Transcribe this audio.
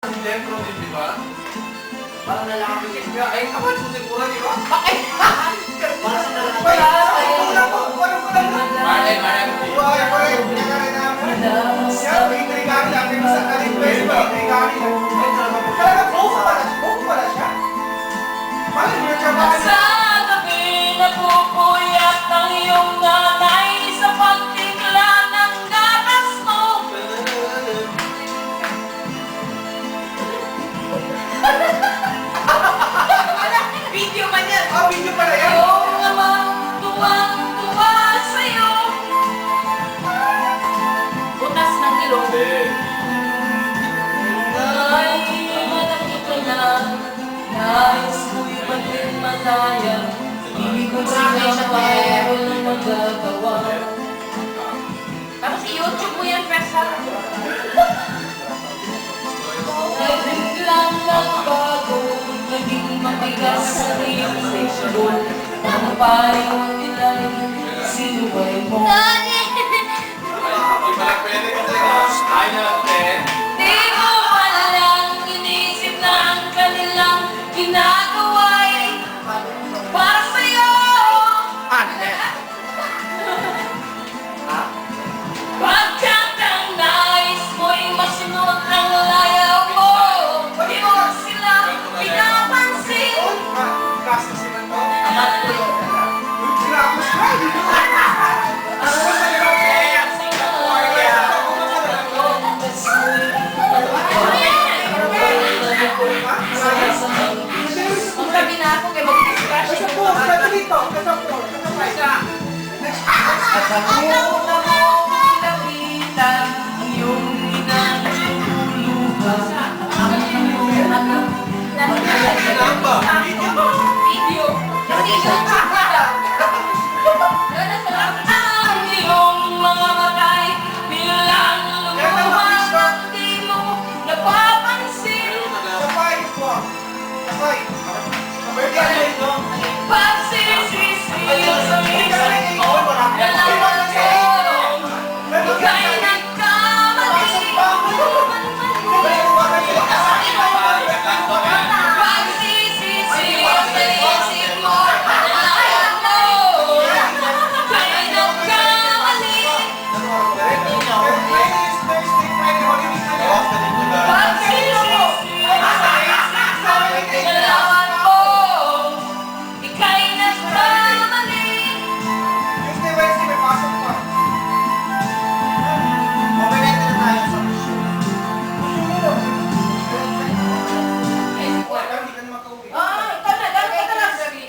Dentro din, di ba? Parang lalaki din niya. Ay, kapan susigura, di ba? Ay! Para sa lalaki. Sa gabi napupuyat ang iyong nanay sa pagtimpla ng gatas mo. Video man yan! Video pala yan! Iyong amang tuwang-tuwa sa'yo. Butas ng ilong. Ay, malaki ka na. Nais mo'y maging malaya. Hindi ko sila walang magagawa. Tapos i-YouTube mo yan, Presa. Ay, biglang nagbago. Naging matigas sa iyong station. Ang payong nilay, sinuway mo. Pwede kasi ayaw natin. Di mo palang inisip na ang kanilang ginagawa'y para sa'yo. Pagkat ang nais mo'y masunod ang layaw mo, di mo sila pinapansin. Kasi sila to. Amat ko yun. Ang sabi na ako, kaya mag-discuss. At ang una mo pinakita ang iyong inatululuhan. Ang iyong anak video. Kasi YouTube na daw. Ang iyong mga matay bilang lumuhan at di mo napapansin. Sabay po. Sabay. Sabay.